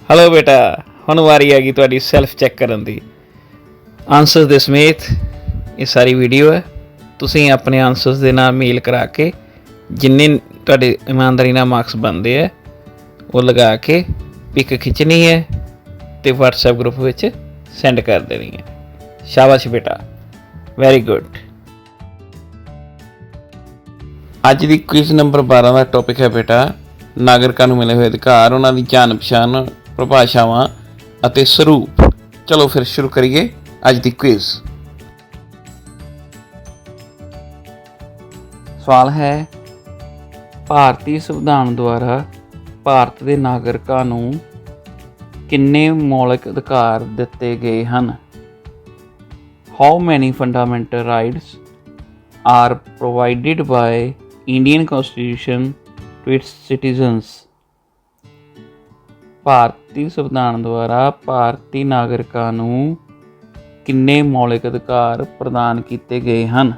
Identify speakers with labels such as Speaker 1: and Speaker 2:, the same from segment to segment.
Speaker 1: Hello बेटा, हुण वारी आ गई तुहाडी सैल्फ चैक करन दी। आंसर्स दे समेत ये सारी वीडियो है। तुसीं अपने आंसर्स दे नाल मेल करा के जिन्ने तुहाडे ईमानदारी नाल मार्क्स बनदे है वो लगा के पिक खिंचनी है ते व्हाट्सएप ग्रुप विच सेंड कर देनी है। शाबाश बेटा, वेरी गुड। अज दी क्विज नंबर 12 का टॉपिक है बेटा नागरिकां नूं मिले हुए अधिकार, उन्हां दी जान पछाण, प्रभाषावां ਅਤੇ ਸਰੂਪ। चलो फिर शुरू करिए अज दी क्विज। सवाल है, भारतीय संविधान द्वारा भारत ਦੇ ਨਾਗਰਿਕਾਂ ਨੂੰ ਕਿੰਨੇ ਮੌਲਿਕ ਅਧਿਕਾਰ ਦਿੱਤੇ ਗਏ ਹਨ? How many fundamental rights are provided by Indian Constitution to its citizens? ਭਾਰਤੀ ਸੰਵਿਧਾਨ ਦੁਆਰਾ ਭਾਰਤੀ ਨਾਗਰਿਕਾਂ ਨੂੰ ਕਿੰਨੇ ਮੌਲਿਕ ਅਧਿਕਾਰ ਪ੍ਰਦਾਨ ਕੀਤੇ ਗਏ ਹਨ?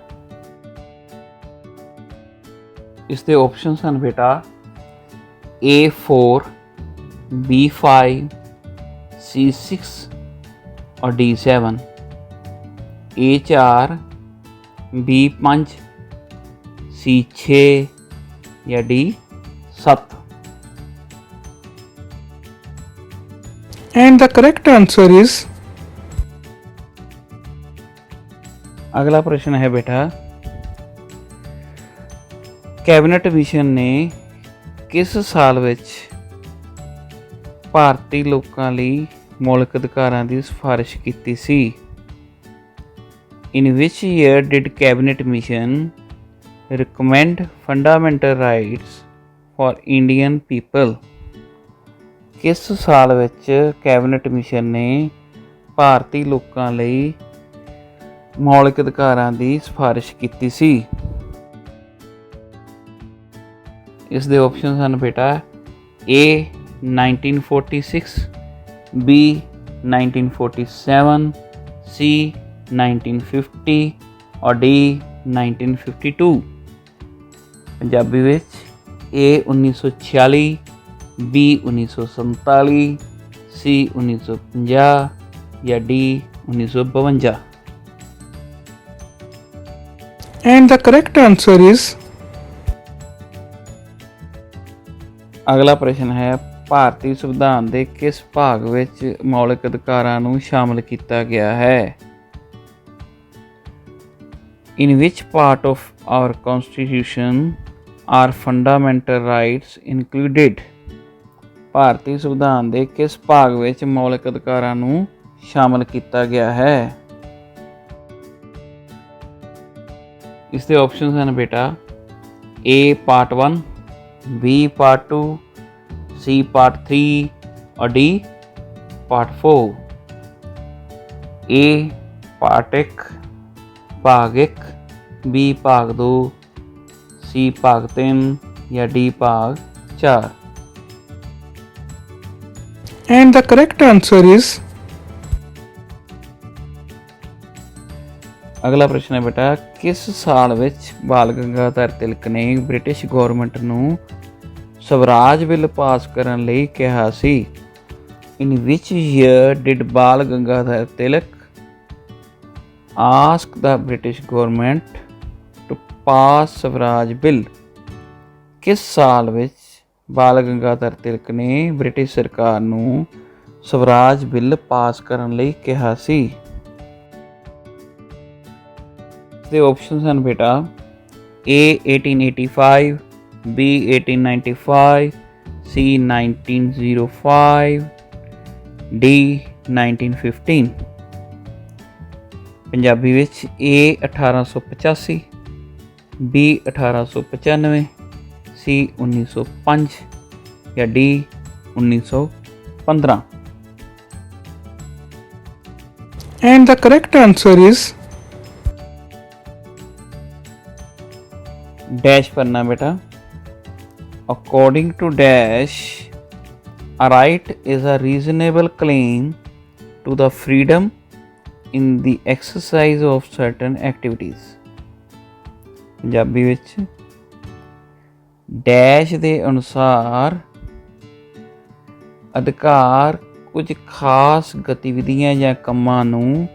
Speaker 1: ਇਸ ਦੇ ਆਪਸ਼ਨਸ ਹਨ ਬੇਟਾ A4, B5, C6 और D7। A4, B5, C6 या D7।
Speaker 2: And the correct answer is
Speaker 1: अगला प्रश्न है बेटा, कैबिनेट मिशन ने किस साल ਵਿੱਚ ਭਾਰਤੀ ਲੋਕਾਂ ਲਈ ਮੌਲਿਕ ਅਧਿਕਾਰਾਂ ਦੀ ਸਿਫਾਰਿਸ਼ ਕੀਤੀ ਸੀ? In which year did cabinet mission recommend fundamental rights for Indian people? ਕਿਸ ਸਾਲ ਵਿੱਚ ਕੈਬਨਿਟ ਮਿਸ਼ਨ ਨੇ ਭਾਰਤੀ ਲੋਕਾਂ ਲਈ ਮੌਲਿਕ ਅਧਿਕਾਰਾਂ ਦੀ ਸਿਫਾਰਿਸ਼ ਕੀਤੀ ਸੀ? ਇਸ ਦੇ ਆਪਸ਼ਨਸ ਹਨ ਬੇਟਾ A 1946, B 1947, C 1950 और D 1952। ਪੰਜਾਬੀ ਵਿੱਚ A 1946, B 1947, C 1950 या D 1952।
Speaker 2: and the correct answer is
Speaker 1: ਅਗਲਾ ਪ੍ਰਸ਼ਨ ਹੈ, ਭਾਰਤੀ ਸੰਵਿਧਾਨ ਦੇ ਕਿਸ ਭਾਗ ਵਿੱਚ ਮੌਲਿਕ ਅਧਿਕਾਰਾਂ ਨੂੰ ਸ਼ਾਮਲ ਕੀਤਾ ਗਿਆ ਹੈ? In which part of our constitution are fundamental rights included? ਭਾਰਤੀ ਸੰਵਿਧਾਨ ਦੇ ਕਿਸ ਭਾਗ ਵਿੱਚ ਮੌਲਿਕ ਅਧਿਕਾਰਾਂ ਨੂੰ ਸ਼ਾਮਲ ਕੀਤਾ ਗਿਆ ਹੈ? ਇਸ ਦੇ ਆਪਸ਼ਨਸ ਹਨ ਬੇਟਾ A part 1, B part 2, C part 3 और D ਪਾਰਟ 4। A ਪਾਰਟ 1 ਭਾਗ 1, B ਭਾਗ 2, C ਭਾਗ 3 या D ਭਾਗ 4।
Speaker 2: and the correct answer is
Speaker 1: ਅਗਲਾ ਪ੍ਰਸ਼ਨ ਹੈ ਬੇਟਾ, ਕਿਸ ਸਾਲ ਵਿੱਚ ਬਾਲ ਗੰਗਾਧਰ ਤਿਲਕ ਨੇ ਬ੍ਰਿਟਿਸ਼ ਗੌਰਮੈਂਟ ਨੂੰ ਸਵਰਾਜ ਬਿੱਲ ਪਾਸ ਕਰਨ ਲਈ ਕਿਹਾ ਸੀ? In which year did Bal Gangadhar Tilak ask the British government to pass swaraj bill? ਕਿਸ ਸਾਲ ਵਿੱਚ ਬਾਲ ਗੰਗਾਧਰ ਤਿਲਕ ਨੇ ਬ੍ਰਿਟਿਸ਼ ਸਰਕਾਰ ਨੂੰ ਸਵਰਾਜ ਬਿੱਲ ਪਾਸ ਕਰਨ ਲਈ ਕਿਹਾ ਸੀ? ਦੇ ਆਪਸ਼ਨਸ ਹਨ ਬੇਟਾ A 1885, B 1895, C 1905, D 1915। Punjabi ਵਿੱਚ A 1885, B 1895, C 1905 या D 1915।
Speaker 2: and the correct answer is
Speaker 1: dash पढ़ना बेटा। According to dash a right is a reasonable claim to the freedom in the exercise of certain activities। Punjabi ਵਿੱਚ dash ਦੇ ਅਨੁਸਾਰ ਅਧਿਕਾਰ ਕੁਝ ਖਾਸ ਗਤੀਵਿਧੀਆਂ ਜਾਂ ਕੰਮਾਂ ਨੂੰ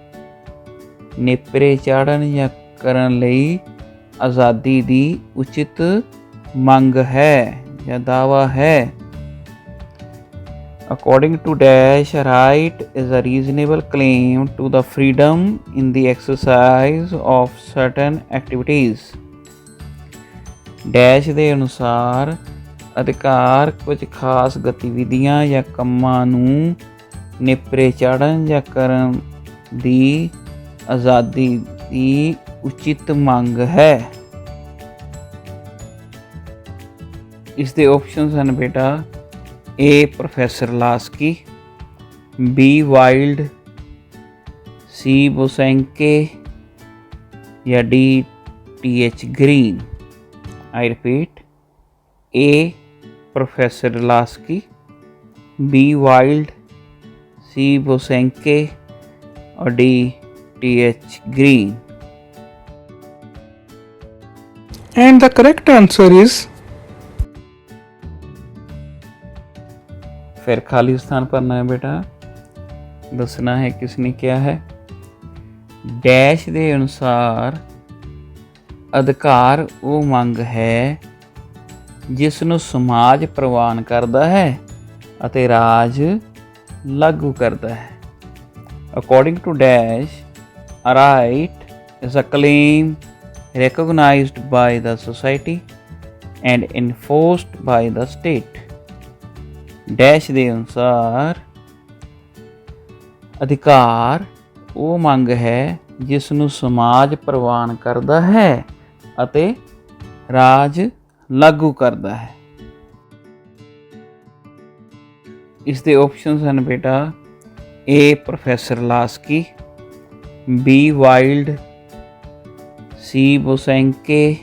Speaker 1: ਨੇਪਰੇ ਚਾੜ੍ਹਨ ਜਾਂ ਕਰਨ ਲਈ ਆਜ਼ਾਦੀ ਦੀ ਉਚਿਤ ਮੰਗ ਹੈ ਜਾਂ ਦਾਅਵਾ ਹੈ। According to Dash, a right is a reasonable claim to the freedom in the exercise of certain activities. Dash ਦੇ ਅਨੁਸਾਰ ਅਧਿਕਾਰ ਕੁਝ ਖਾਸ ਗਤੀਵਿਧੀਆਂ ਜਾਂ ਕੰਮਾਂ ਨੂੰ ਨੇਪਰੇ ਚਾੜ੍ਹਨ ਜਾਂ ਕਰਨ ਦੀ ਆਜ਼ਾਦੀ ਦੀ ਉਚਿਤ ਮੰਗ ਹੈ। ਇਸ ਦੇ ਆਪਸ਼ਨਸ ਹਨ ਬੇਟਾ A. Professor Lasky, B. Wilde, C. Bosanquet या D. T.H. Green. I repeat, A. Professor Lasky, B. Wilde, C. Bosanquet और D. T.H. Green.
Speaker 2: And the correct answer is
Speaker 1: फिर खाली स्थान भरना है बेटा, दसना है किसने क्या है। डैश ਦੇ ਅਨੁਸਾਰ ਅਧਿਕਾਰ ਉਹ ਮੰਗ ਹੈ ਜਿਸ ਨੂੰ ਸਮਾਜ ਪ੍ਰਵਾਨ ਕਰਦਾ ਹੈ ਅਤੇ ਰਾਜ ਲਾਗੂ ਕਰਦਾ ਹੈ। According to Dash, a right is a claim recognized by the society and enforced by the state. Dash ਦੇ ਅਨੁਸਾਰ ਅਧਿਕਾਰ ਉਹ ਮੰਗ ਹੈ ਜਿਸ ਨੂੰ ਸਮਾਜ ਪ੍ਰਵਾਨ ਕਰਦਾ ਹੈ ਅਤੇ ਰਾਜ ਲਾਗੂ ਕਰਦਾ ਹੈ। ਇਸ ਦੇ ਆਪਸ਼ਨਸ ਹਨ ਬੇਟਾ A. Professor Laski, B. Wilde, C. Bosanquet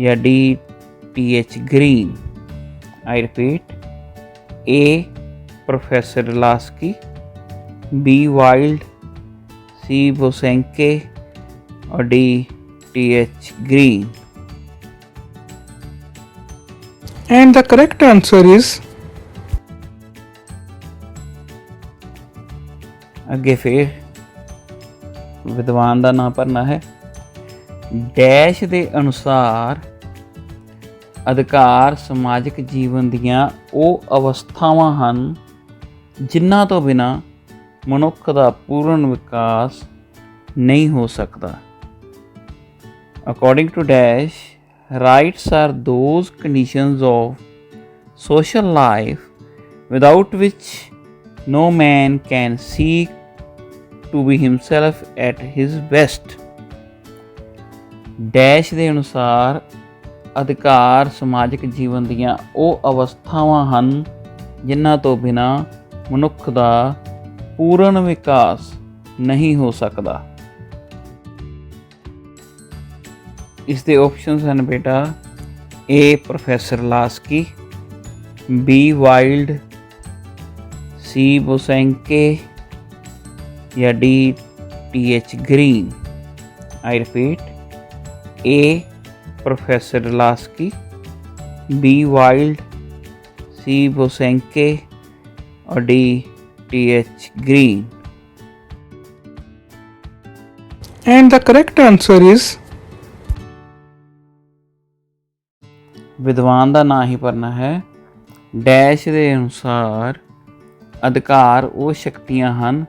Speaker 1: ਜਾਂ D. T.H. Green. I repeat, A. Professor Lasky, B. Wilde, C. Bosanquet और D. T.H. Green.
Speaker 2: and the correct answer is
Speaker 1: ਅੱਗੇ ਫਿਰ ਵਿਦਵਾਨ ਦਾ ਨਾਂ ਭਰਨਾ ਹੈ। ਡੈਸ਼ ਦੇ ਅਨੁਸਾਰ ਅਧਿਕਾਰ ਸਮਾਜਿਕ ਜੀਵਨ ਦੀਆਂ ਉਹ ਅਵਸਥਾਵਾਂ ਹਨ ਜਿਨ੍ਹਾਂ ਤੋਂ ਬਿਨਾਂ ਮਨੁੱਖ ਦਾ ਪੂਰਨ ਵਿਕਾਸ ਨਹੀਂ ਹੋ ਸਕਦਾ। According to Dash, rights are those conditions of social life without which no man can seek to be himself at his best. Dash ਦੇ ਅਨੁਸਾਰ ਅਧਿਕਾਰ ਸਮਾਜਿਕ ਜੀਵਨ ਦੀਆਂ ਉਹ ਅਵਸਥਾਵਾਂ ਹਨ ਜਿਨ੍ਹਾਂ ਤੋਂ ਬਿਨਾਂ ਮਨੁੱਖ ਦਾ ਪੂਰਨ ਵਿਕਾਸ ਨਹੀਂ ਹੋ ਸਕਦਾ। ਇਸ ਦੇ ਆਪਸ਼ਨਸ ਹਨ ਬੇਟਾ A. Professor Laski, B. Wilde, C. Bosanquet ਜਾਂ D. T.H. Green. I repeat, A. Professor Lasky, B. Wilde, C. Bosanquet और D. T.H. Green.
Speaker 2: and the correct answer is
Speaker 1: ਵਿਦਵਾਨ ਦਾ ਨਾਂ ਹੀ ਭਰਨਾ ਹੈ। ਡੈਸ਼ ਦੇ ਅਨੁਸਾਰ ਅਧਿਕਾਰ ਉਹ ਸ਼ਕਤੀਆਂ ਹਨ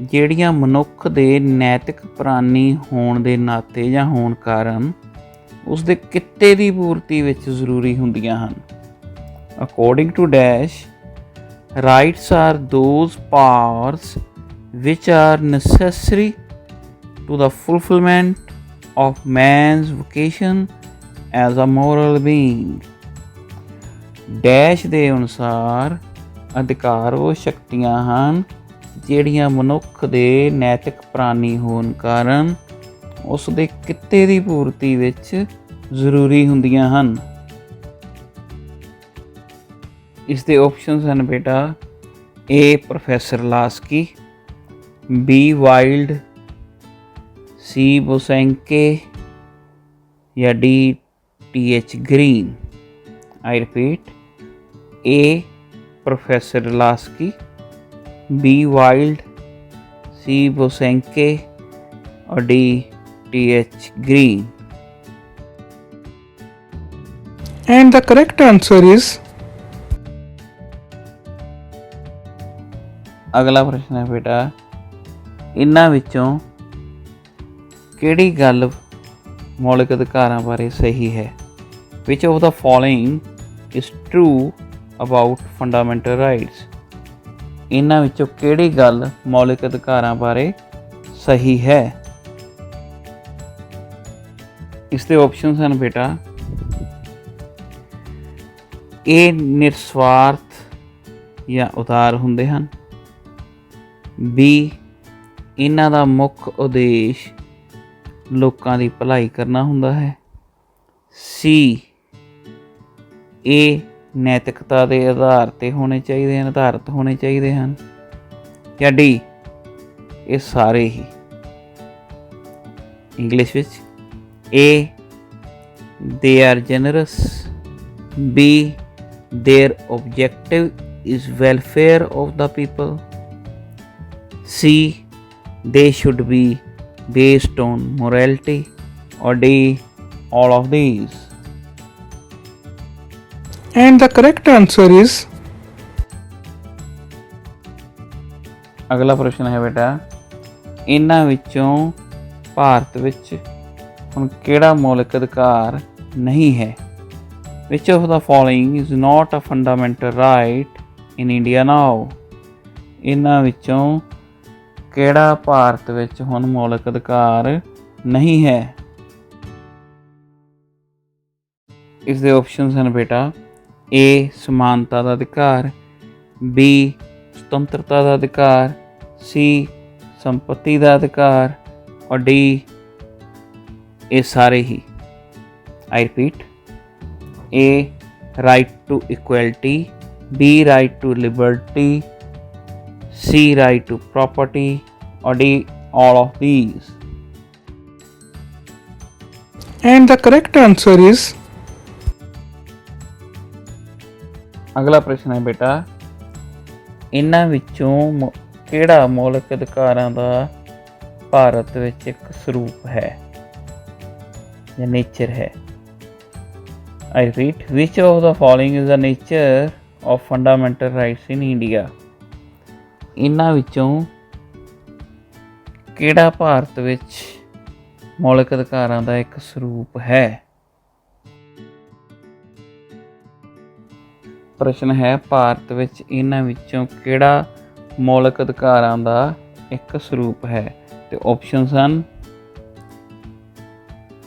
Speaker 1: ਜਿਹੜੀਆਂ ਮਨੁੱਖ ਦੇ ਨੈਤਿਕ ਪ੍ਰਾਣੀ ਹੋਣ ਦੇ ਨਾਤੇ ਜਾਂ ਹੋਣ ਕਾਰਨ ਉਸ ਦੇ ਕਿੱਤੇ ਦੀ ਪੂਰਤੀ ਵਿੱਚ ਜ਼ਰੂਰੀ ਹੁੰਦੀਆਂ ਹਨ। According to Dash, rights are those powers which are necessary to the fulfillment of man's vocation as a moral being. Dash ਦੇ ਅਨੁਸਾਰ ਅਧਿਕਾਰ ਉਹ ਸ਼ਕਤੀਆਂ ਹਨ ਜਿਹੜੀਆਂ ਮਨੁੱਖ ਦੇ ਨੈਤਿਕ ਪ੍ਰਾਣੀ ਹੋਣ ਕਾਰਨ ਉਸ ਦੇ ਕਿੱਤੇ ਦੀ ਪੂਰਤੀ ਵਿੱਚ ਜ਼ਰੂਰੀ ਹੁੰਦੀਆਂ ਹਨ। ਇਸ ਦੇ ਆਪਸ਼ਨਸ ਹਨ ਬੇਟਾ A. Professor Laski, B. Wilde, C. Bosanquet ਜਾਂ D. T.H. Green. I repeat, A. Professor Laski, B Wilde, C Bosanquet और D T H. Green.
Speaker 2: And the correct answer is
Speaker 1: ਅਗਲਾ ਪ੍ਰਸ਼ਨ ਹੈ ਬੇਟਾ, ਇਹਨਾਂ ਵਿੱਚੋਂ ਕਿਹੜੀ ਗੱਲ ਮੌਲਿਕ ਅਧਿਕਾਰਾਂ ਬਾਰੇ ਸਹੀ ਹੈ? Which of the following is true about fundamental rights? ਇਹਨਾਂ ਵਿੱਚੋਂ ਕਿਹੜੀ ਗੱਲ ਮੌਲਿਕ ਅਧਿਕਾਰਾਂ ਬਾਰੇ ਸਹੀ ਹੈ? ਇਸ ਦੇ ਆਪਸ਼ਨਸ ਹਨ ਬੇਟਾ, ਇਹ ਨਿਰਸਵਾਰਥ ਜਾਂ ਉਦਾਰ ਹੁੰਦੇ ਹਨ, ਬੀ ਇਹਨਾਂ ਦਾ ਮੁੱਖ ਉਦੇਸ਼ ਲੋਕਾਂ ਦੀ ਭਲਾਈ ਕਰਨਾ ਹੁੰਦਾ ਹੈ, ਸੀ ਇਹ ਨੈਤਿਕਤਾ ਦੇ ਆਧਾਰ ਤੇ ਹੋਣੇ ਚਾਹੀਦੇ ਹਨ, ਆਧਾਰਿਤ ਹੋਣੇ ਚਾਹੀਦੇ ਹਨ, ਜਾਂ ਡੀ ਇਹ ਸਾਰੇ ਹੀ। ਇੰਗਲਿਸ਼ ਵਿੱਚ A they are genres, B their objective is welfare of the people, C they should be based on morality, or D all of these?
Speaker 2: and the correct answer is
Speaker 1: ਅਗਲਾ ਪ੍ਰਸ਼ਨ ਹੈ ਬੇਟਾ, ਇਹਨਾਂ ਵਿੱਚੋਂ ਭਾਰਤ ਵਿੱਚ ਹੁਣ ਕਿਹੜਾ ਮੌਲਿਕ ਅਧਿਕਾਰ ਨਹੀਂ ਹੈ? Which of the following is not a fundamental right in India now? ਇਹਨਾਂ ਵਿੱਚੋਂ ਕਿਹੜਾ ਭਾਰਤ ਵਿੱਚ ਹੁਣ ਮੌਲਿਕ ਅਧਿਕਾਰ ਨਹੀਂ ਹੈ? ਇਸ ਦੇ ਆਪਸ਼ਨਸ ਹਨ ਬੇਟਾ, ਏ ਸਮਾਨਤਾ ਦਾ ਅਧਿਕਾਰ, ਬੀ ਸੁਤੰਤਰਤਾ ਦਾ ਅਧਿਕਾਰ, ਸੀ ਸੰਪਤੀ ਦਾ ਅਧਿਕਾਰ, ਔਰ ਡੀ ਇਹ ਸਾਰੇ ਹੀ। ਆਈ repeat, A right to equality, B right to liberty, C right to property, or D all of these?
Speaker 2: and the correct answer is
Speaker 1: ਅਗਲਾ ਪ੍ਰਸ਼ਨ ਹੈ ਬੇਟਾ, ਇਹਨਾਂ ਵਿੱਚੋਂ ਕਿਹੜਾ ਮੌਲਿਕ ਅਧਿਕਾਰਾਂ ਦਾ ਭਾਰਤ ਵਿੱਚ ਇੱਕ ਸਰੂਪ ਹੈ ਜਾਂ ਨੇਚਰ ਹੈ? I repeat, which of the following is the nature of fundamental rights in India? ਇਹਨਾਂ ਵਿੱਚੋਂ ਕਿਹੜਾ ਭਾਰਤ ਵਿੱਚ ਮੌਲਿਕ ਅਧਿਕਾਰਾਂ ਦਾ ਇੱਕ ਸਰੂਪ ਹੈ? ਪ੍ਰਸ਼ਨ ਹੈ, ਭਾਰਤ ਵਿੱਚ ਇਹਨਾਂ ਵਿੱਚੋਂ ਕਿਹੜਾ ਮੌਲਿਕ ਅਧਿਕਾਰਾਂ ਦਾ ਇੱਕ ਸਰੂਪ ਹੈ? ਤੇ ਆਪਸ਼ਨਸ ਹਨ,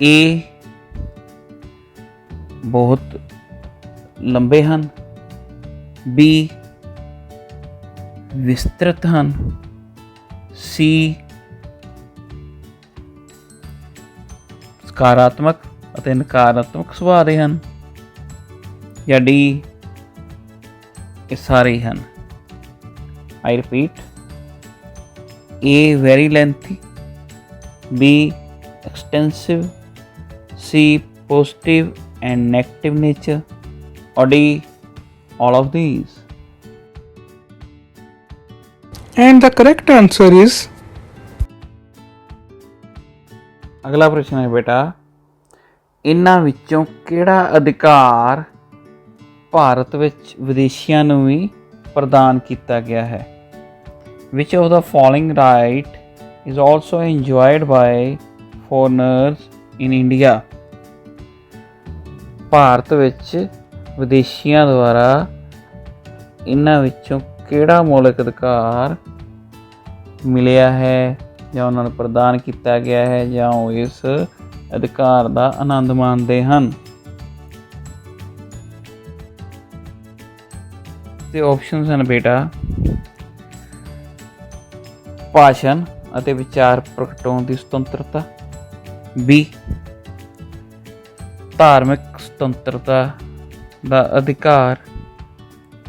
Speaker 1: ਏ ਬਹੁਤ ਲੰਬੇ ਹਨ, ਬੀ ਵਿਸਤ੍ਰਿਤ ਹਨ, ਸੀ ਸਕਾਰਾਤਮਕ ਅਤੇ ਨਕਾਰਾਤਮਕ ਸੁਭਾਅ ਦੇ ਹਨ, ਜਾਂ ਡੀ ਇਹ ਸਾਰੇ ਹੀ ਹਨ। I repeat, A very lengthy, B extensive, C positive and negative nature, or D all of these?
Speaker 2: and the correct answer is
Speaker 1: ਅਗਲਾ ਪ੍ਰਸ਼ਨ ਹੈ ਬੇਟਾ, ਇਹਨਾਂ ਵਿੱਚੋਂ ਕਿਹੜਾ ਅਧਿਕਾਰ ਭਾਰਤ ਵਿੱਚ ਵਿਦੇਸ਼ੀਆਂ ਨੂੰ ਵੀ ਪ੍ਰਦਾਨ ਕੀਤਾ ਗਿਆ ਹੈ? Which of the following right is also enjoyed by foreigners in India? Bharat ਵਿੱਚ ਵਿਦੇਸ਼ੀਆਂ ਦੁਆਰਾ ਇਹਨਾਂ ਵਿੱਚੋਂ ਕਿਹੜਾ ਮੌਲਿਕ ਅਧਿਕਾਰ ਮਿਲਿਆ ਹੈ ਜਾਂ ਉਹਨਾਂ ਨੂੰ ਪ੍ਰਦਾਨ ਕੀਤਾ ਗਿਆ ਹੈ ਜਾਂ ਉਹ ਇਸ ਅਧਿਕਾਰ ਦਾ ਆਨੰਦ ਮਾਣਦੇ ਹਨ? ਤੇ ਆਪਸ਼ਨਸ ਹਨ ਬੇਟਾ, ਭਾਸ਼ਣ ਅਤੇ ਵਿਚਾਰ ਪ੍ਰਗਟਾਉਣ ਦੀ ਸੁਤੰਤਰਤਾ, ਬੀ ਧਾਰਮਿਕ ਸੁਤੰਤਰਤਾ ਦਾ ਅਧਿਕਾਰ,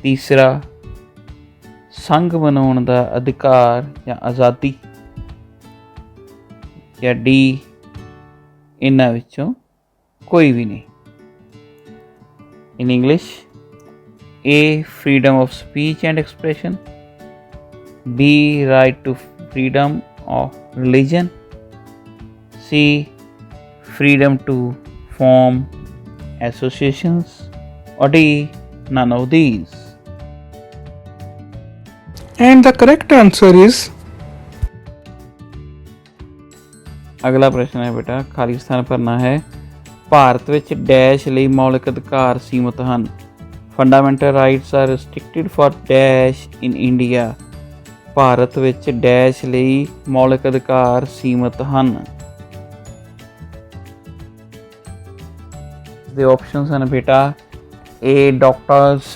Speaker 1: ਤੀਸਰਾ ਸੰਘ ਬਣਾਉਣ ਦਾ ਅਧਿਕਾਰ ਜਾਂ ਆਜ਼ਾਦੀ, ਜਾਂ ਡੀ ਇਹਨਾਂ ਵਿੱਚੋਂ ਕੋਈ ਵੀ ਨਹੀਂ। In English, A. Freedom of speech and expression. B. Right to freedom of religion. C. Freedom to form associations. Or D. None of these.
Speaker 2: And the correct answer is
Speaker 1: ਅਗਲਾ ਪ੍ਰਸ਼ਨ ਹੈ ਬੇਟਾ, ਖਾਲੀ ਸਥਾਨ ਭਰਨਾ ਹੈ। ਭਾਰਤ ਵਿੱਚ ਡੈਸ਼ ਲਈ ਮੌਲਿਕ ਅਧਿਕਾਰ ਸੀਮਤ ਹਨ। Fundamental rights are restricted for dash in India. Bharat ਵਿੱਚ ਡੈਸ਼ ਲਈ ਮੌਲਿਕ ਅਧਿਕਾਰ ਸੀਮਤ ਹਨ। ਦੇ ਆਪਸ਼ਨਸ ਹਨ ਬੇਟਾ, A. Doctors,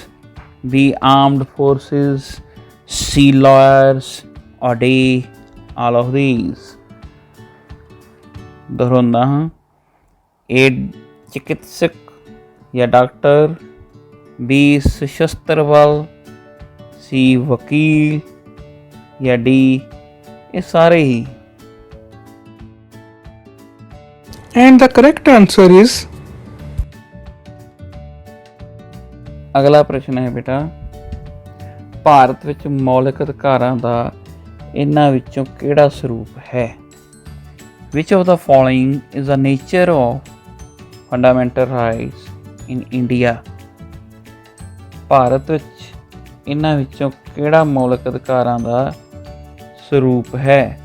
Speaker 1: B. Armed Forces, C. Lawyers, or D. All of these. दोहराਉਂਦਾ ਹਾਂ। A. चिकित्सक या डॉक्टर, B. सशस्त्र बल, C. वकील या D. ये सारे ही।
Speaker 2: and the correct answer is
Speaker 1: ਅਗਲਾ ਪ੍ਰਸ਼ਨ ਹੈ ਬੇਟਾ, ਭਾਰਤ ਵਿੱਚ ਮੌਲਿਕ ਅਧਿਕਾਰਾਂ ਦਾ ਇਹਨਾਂ ਵਿੱਚੋਂ ਕਿਹੜਾ ਸਰੂਪ ਹੈ? Which of the following is the nature of fundamental rights in India? Bharat ਵਿੱਚ ਇਹਨਾਂ ਵਿੱਚੋਂ ਕਿਹੜਾ ਮੌਲਿਕ ਅਧਿਕਾਰਾਂ ਦਾ ਸਰੂਪ ਹੈ?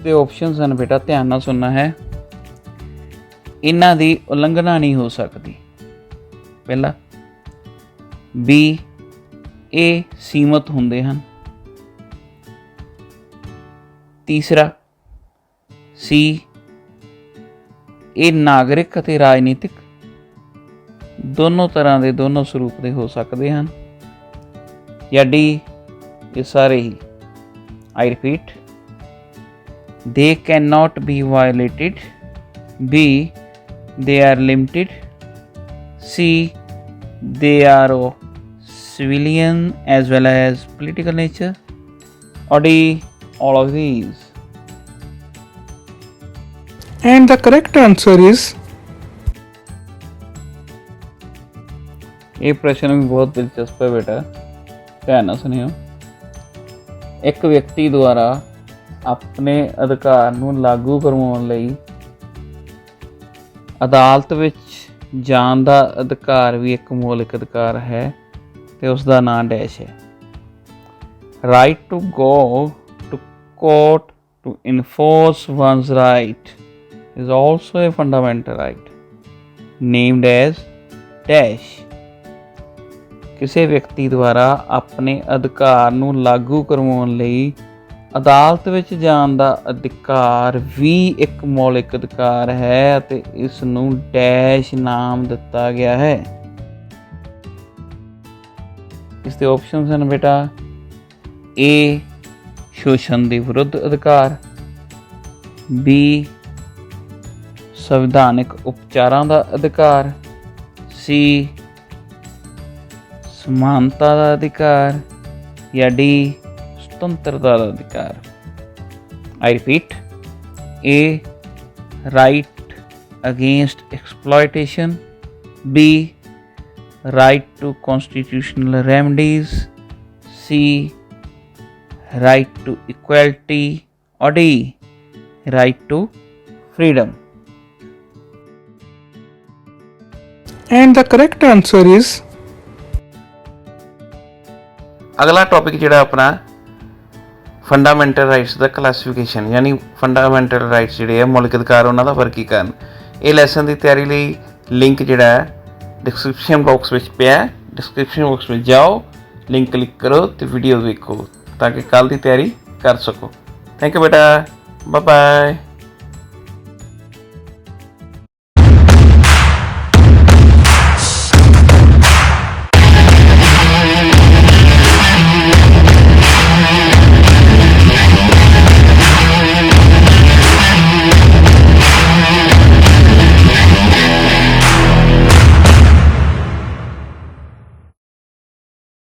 Speaker 1: ਤੇ ਆਪਸ਼ਨਸ ਹਨ ਬੇਟਾ, ਧਿਆਨ ਨਾਲ ਸੁਣਨਾ ਹੈ। ਇਹਨਾਂ ਦੀ ਉਲੰਘਣਾ ਨਹੀਂ ਹੋ ਸਕਦੀ। ਪਹਿਲਾ, B. ਇਹ ਸੀਮਤ ਹੁੰਦੇ ਹਨ। ਤੀਸਰਾ, C. ਇਹ ਨਾਗਰਿਕ ਅਤੇ ਰਾਜਨੀਤਿਕ ਦੋਨੋਂ ਤਰ੍ਹਾਂ ਦੇ ਦੋਨੋਂ ਸਰੂਪ ਦੇ ਹੋ ਸਕਦੇ ਹਨ। ਜਾਂ D. ਇਹ ਸਾਰੇ ਹੀ। I repeat, they cannot be violated. B. they are limited. C. they are of civilian as well as political nature. Or D. all of these.
Speaker 2: and the correct answer is
Speaker 1: ਇਹ ਪ੍ਰਸ਼ਨ ਵੀ ਬਹੁਤ ਦਿਲਚਸਪ ਹੈ ਬੇਟਾ, ਧਿਆਨ ਨਾਲ ਸੁਣਿਓ। ਇੱਕ ਵਿਅਕਤੀ ਦੁਆਰਾ ਆਪਣੇ ਅਧਿਕਾਰ ਨੂੰ ਲਾਗੂ ਕਰਵਾਉਣ ਲਈ ਅਦਾਲਤ ਵਿੱਚ ਜਾਣ ਦਾ ਅਧਿਕਾਰ ਵੀ ਇੱਕ ਮੌਲਿਕ ਅਧਿਕਾਰ ਹੈ ਤੇ ਉਸ ਦਾ ਨਾਂ ਡੈਸ਼ ਹੈ। Right to go to court to enforce one's right is also a fundamental right named as dash। ਕਿਸੇ ਵਿਅਕਤੀ ਦੁਆਰਾ ਆਪਣੇ ਅਧਿਕਾਰ ਨੂੰ ਲਾਗੂ ਕਰਵਾਉਣ ਲਈ ਅਦਾਲਤ ਵਿੱਚ ਜਾਣ ਦਾ ਅਧਿਕਾਰ ਵੀ ਇੱਕ ਮੌਲਿਕ ਅਧਿਕਾਰ ਹੈ ਅਤੇ ਇਸ ਨੂੰ ਡੈਸ਼ ਨਾਮ ਦਿੱਤਾ ਗਿਆ ਹੈ। ਇਸ ਦੇ ਆਪਸ਼ਨਸ ਹਨ ਬੇਟਾ, A. ਸ਼ੋਸ਼ਣ ਦੇ ਵਿਰੁੱਧ ਅਧਿਕਾਰ, B. ਸੰਵਿਧਾਨਿਕ ਉਪਚਾਰਾਂ ਦਾ ਅਧਿਕਾਰ, C. ਸਮਾਨਤਾ ਦਾ ਅਧਿਕਾਰ ਜਾਂ D. ਸੁਤੰਤਰਤਾ ਦਾ ਅਧਿਕਾਰ। I repeat, A. right against exploitation, B. right to constitutional remedies, C. right to equality, or D. right to freedom.
Speaker 2: and the correct answer is
Speaker 1: ਅਗਲਾ ਟੌਪਿਕ ਜਿਹੜਾ ਆਪਣਾ ਫੰਡਾਮੈਂਟਲ ਰਾਈਟਸ ਦਾ ਕਲਾਸੀਫਿਕੇਸ਼ਨ, ਯਾਨੀ fundamental rights ਜਿਹੜੇ ਆ ਮੌਲਿਕ ਅਧਿਕਾਰ ਉਹਨਾਂ ਦਾ ਵਰਗੀਕਰਨ। ਇਹ ਲੈਸਨ ਦੀ ਤਿਆਰੀ ਲਈ ਲਿੰਕ ਜਿਹੜਾ ਹੈ ਡਿਸਕ੍ਰਿਪਸ਼ਨ ਬਾਕਸ ਵਿੱਚ ਪਿਆ। ਡਿਸਕ੍ਰਿਪਸ਼ਨ ਬਾਕਸ ਵਿੱਚ ਜਾਓ, ਲਿੰਕ ਕਲਿੱਕ ਕਰੋ ਅਤੇ ਵੀਡੀਓ ਵੇਖੋ ਤਾਂ ਕਿ ਕੱਲ੍ਹ ਦੀ ਤਿਆਰੀ ਕਰ ਸਕੋ। ਥੈਂਕ ਯੂ ਬੇਟਾ, ਬਾਏ ਬਾਏ।